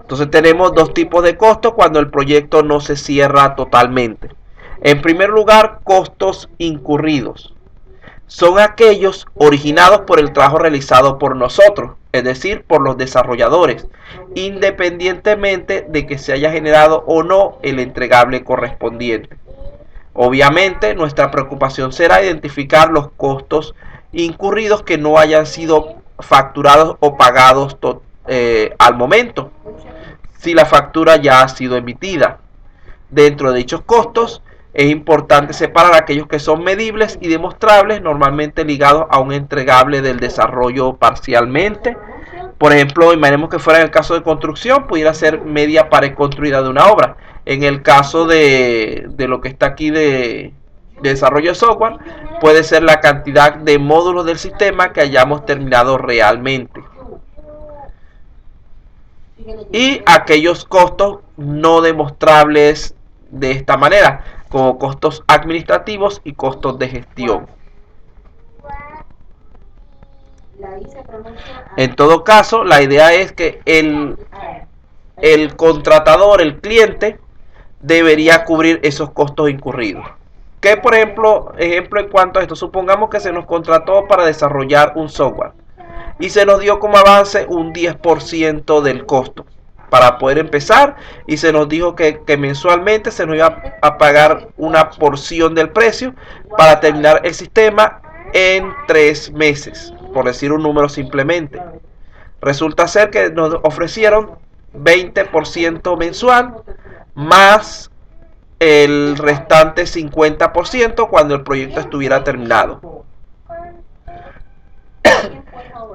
Entonces tenemos dos tipos de costos cuando el proyecto no se cierra totalmente. En primer lugar, costos incurridos. Son aquellos originados por el trabajo realizado por nosotros, es decir, por los desarrolladores, independientemente de que se haya generado o no el entregable correspondiente. Obviamente, nuestra preocupación será identificar los costos incurridos que no hayan sido facturados o pagados al momento, si la factura ya ha sido emitida. Dentro de dichos costos, es importante separar aquellos que son medibles y demostrables, normalmente ligados a un entregable del desarrollo parcialmente. Por ejemplo, imaginemos que fuera en el caso de construcción, pudiera ser media pared construida de una obra. En el caso de lo que está aquí de desarrollo de software, puede ser la cantidad de módulos del sistema que hayamos terminado realmente. Y aquellos costos no demostrables de esta manera, como costos administrativos y costos de gestión. En todo caso, la idea es que el contratador, el cliente, debería cubrir esos costos incurridos. Que por ejemplo en cuanto a esto, supongamos que se nos contrató para desarrollar un software y se nos dio como avance un 10% del costo para poder empezar, y se nos dijo que mensualmente se nos iba a pagar una porción del precio para terminar el sistema en 3 meses, por decir un número simplemente. Resulta ser que nos ofrecieron 20% mensual más el restante 50% cuando el proyecto estuviera terminado.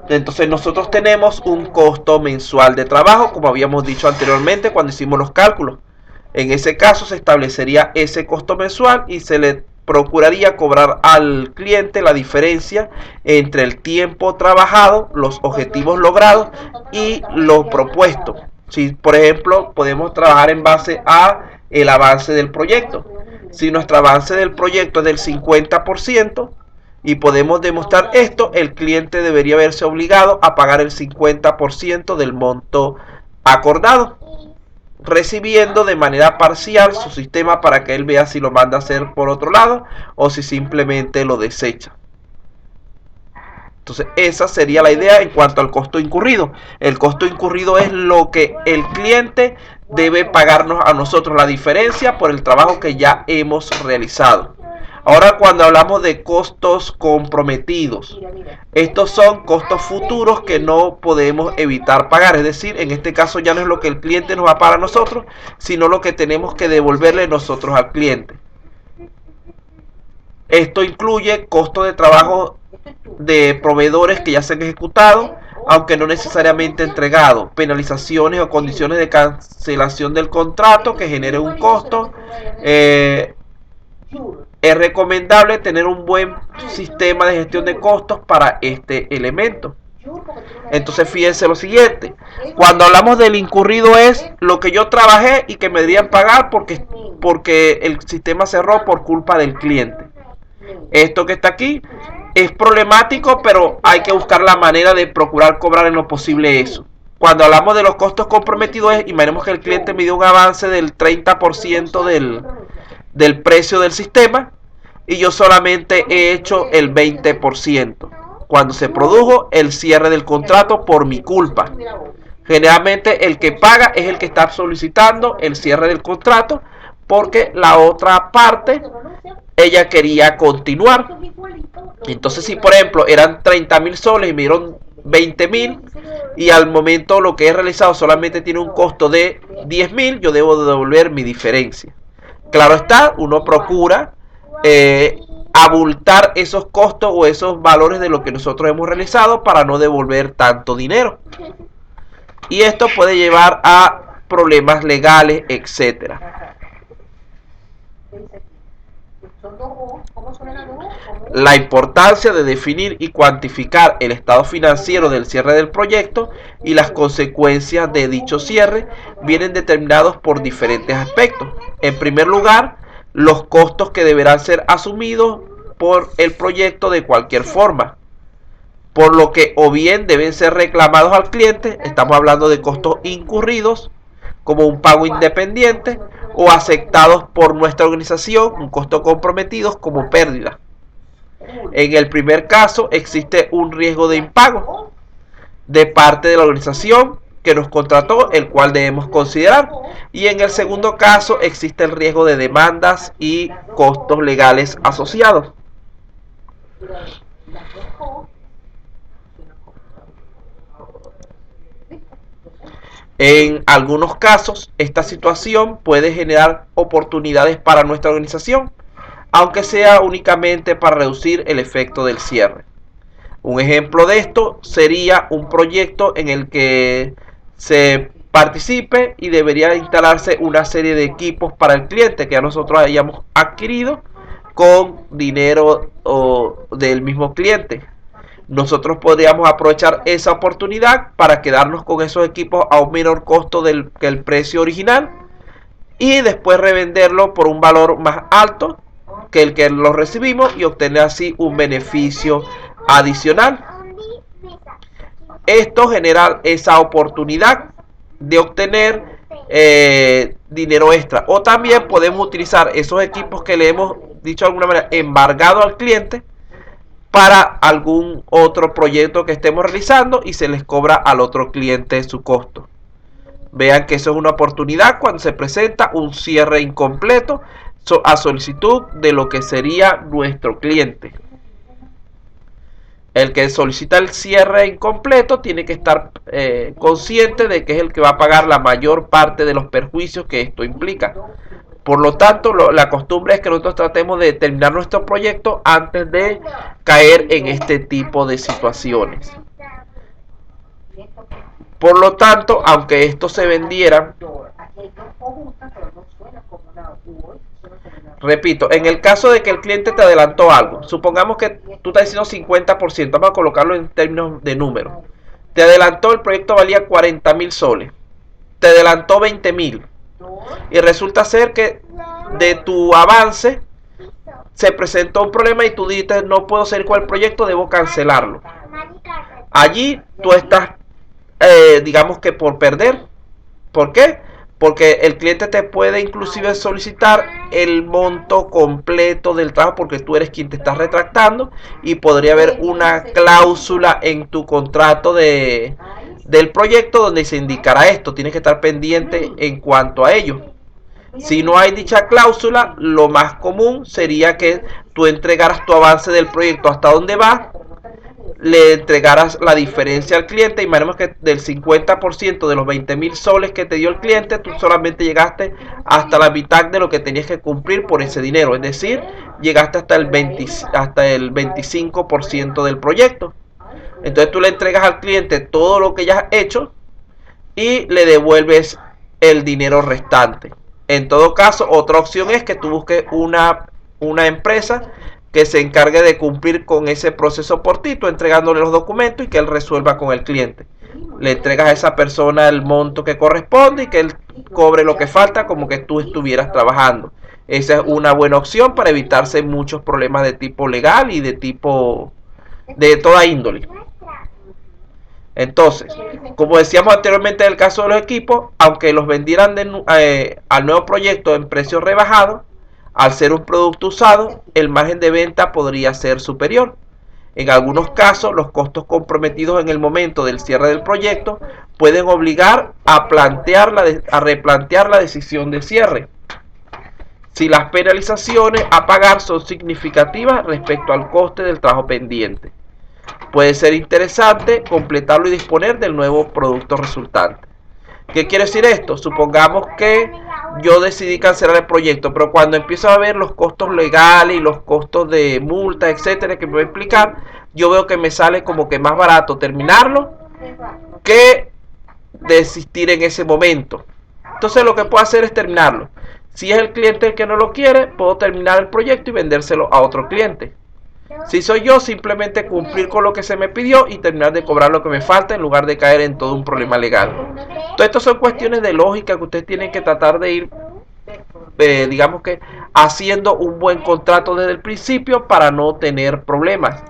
Entonces nosotros tenemos un costo mensual de trabajo, como habíamos dicho anteriormente cuando hicimos los cálculos. En ese caso se establecería ese costo mensual y se le procuraría cobrar al cliente la diferencia entre el tiempo trabajado, los objetivos logrados y lo propuesto. Si por ejemplo podemos trabajar en base a el avance del proyecto. Si nuestro avance del proyecto es del 50%, y podemos demostrar esto, el cliente debería verse obligado a pagar el 50% del monto acordado, recibiendo de manera parcial su sistema para que él vea si lo manda a hacer por otro lado o si simplemente lo desecha. Entonces esa sería la idea en cuanto al costo incurrido. El costo incurrido es lo que el cliente debe pagarnos a nosotros, la diferencia por el trabajo que ya hemos realizado. Ahora, cuando hablamos de costos comprometidos, estos son costos futuros que no podemos evitar pagar. Es decir, en este caso ya no es lo que el cliente nos va a pagar a nosotros, sino lo que tenemos que devolverle nosotros al cliente. Esto incluye costos de trabajo de proveedores que ya se han ejecutado, aunque no necesariamente entregado, penalizaciones o condiciones de cancelación del contrato que genere un costo. Es recomendable tener un buen sistema de gestión de costos para este elemento. Entonces fíjense lo siguiente, cuando hablamos del incurrido es lo que yo trabajé y que me deberían pagar porque el sistema cerró por culpa del cliente. Esto que está aquí es problemático, pero hay que buscar la manera de procurar cobrar en lo posible eso. Cuando hablamos de los costos comprometidos, imaginemos que el cliente me dio un avance del 30% del precio del sistema y yo solamente he hecho el 20% cuando se produjo el cierre del contrato por mi culpa. Generalmente el que paga es el que está solicitando el cierre del contrato porque la otra parte ella quería continuar. Entonces si por ejemplo eran 30.000 soles y me dieron 20.000 y al momento lo que he realizado solamente tiene un costo de 10.000, yo debo devolver mi diferencia. Claro está, uno procura abultar esos costos o esos valores de lo que nosotros hemos realizado para no devolver tanto dinero. Y esto puede llevar a problemas legales, etcétera. La importancia de definir y cuantificar el estado financiero del cierre del proyecto y las consecuencias de dicho cierre vienen determinados por diferentes aspectos. En primer lugar, los costos que deberán ser asumidos por el proyecto de cualquier forma. por lo que o bien deben ser reclamados al cliente, estamos hablando de costos incurridos, como un pago independiente, o aceptados por nuestra organización, un costo comprometidos como pérdida. En el primer caso existe un riesgo de impago de parte de la organización que nos contrató, el cual debemos considerar. Y en el segundo caso existe el riesgo de demandas y costos legales asociados. En algunos casos, esta situación puede generar oportunidades para nuestra organización, aunque sea únicamente para reducir el efecto del cierre. Un ejemplo de esto sería un proyecto en el que se participe y debería instalarse una serie de equipos para el cliente que ya nosotros hayamos adquirido con dinero del mismo cliente. Nosotros podríamos aprovechar esa oportunidad para quedarnos con esos equipos a un menor costo que el precio original y después revenderlo por un valor más alto que el que lo recibimos y obtener así un beneficio adicional. Esto genera esa oportunidad de obtener dinero extra. O también podemos utilizar esos equipos que le hemos dicho de alguna manera embargado al cliente para algún otro proyecto que estemos realizando y se les cobra al otro cliente su costo. Vean que eso es una oportunidad cuando se presenta un cierre incompleto a solicitud de lo que sería nuestro cliente. El que solicita el cierre incompleto tiene que estar consciente de que es el que va a pagar la mayor parte de los perjuicios que esto implica. Por lo tanto, la costumbre es que nosotros tratemos de terminar nuestro proyecto antes de caer en este tipo de situaciones. Por lo tanto, aunque esto se vendiera, repito, en el caso de que el cliente te adelantó algo, supongamos que tú estás diciendo 50%, vamos a colocarlo en términos de número. Te adelantó, el proyecto valía 40.000 soles, te adelantó 20.000 y resulta ser que de tu avance se presentó un problema y tú dices no puedo seguir con el proyecto, debo cancelarlo. Allí tú estás digamos que por perder. ¿Por qué? Porque el cliente te puede inclusive solicitar el monto completo del trabajo porque tú eres quien te estás retractando y podría haber una cláusula en tu contrato del proyecto donde se indicará esto. Tienes que estar pendiente en cuanto a ello. Si no hay dicha cláusula, lo más común sería que tú entregaras tu avance del proyecto hasta donde va, le entregaras la diferencia al cliente. Imaginemos que del 50% de los 20.000 soles que te dio el cliente, tú solamente llegaste hasta la mitad de lo que tenías que cumplir por ese dinero, es decir, llegaste hasta el 25% del proyecto. Entonces tú le entregas al cliente todo lo que ya has hecho y le devuelves el dinero restante. En todo caso, otra opción es que tú busques una empresa que se encargue de cumplir con ese proceso por ti, tú entregándole los documentos y que él resuelva con el cliente. Le entregas a esa persona el monto que corresponde y que él cobre lo que falta como que tú estuvieras trabajando. Esa es una buena opción para evitarse muchos problemas de tipo legal y de tipo de toda índole. Entonces, como decíamos anteriormente en el caso de los equipos, aunque los vendieran al nuevo proyecto en precio rebajado, al ser un producto usado, el margen de venta podría ser superior. En algunos casos, los costos comprometidos en el momento del cierre del proyecto pueden obligar a replantear la decisión de cierre, si las penalizaciones a pagar son significativas respecto al coste del trabajo pendiente. Puede ser interesante completarlo y disponer del nuevo producto resultante. ¿Qué quiere decir esto? Supongamos que yo decidí cancelar el proyecto, pero cuando empiezo a ver los costos legales y los costos de multa, etcétera, que me voy a explicar, yo veo que me sale como que más barato terminarlo que desistir en ese momento. Entonces lo que puedo hacer es terminarlo. Si es el cliente el que no lo quiere, puedo terminar el proyecto y vendérselo a otro cliente. Si soy yo, simplemente cumplir con lo que se me pidió y terminar de cobrar lo que me falta en lugar de caer en todo un problema legal. Todo esto son cuestiones de lógica que ustedes tienen que tratar de ir, digamos que, haciendo un buen contrato desde el principio para no tener problemas.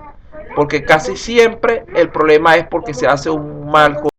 porque casi siempre el problema es porque se hace un mal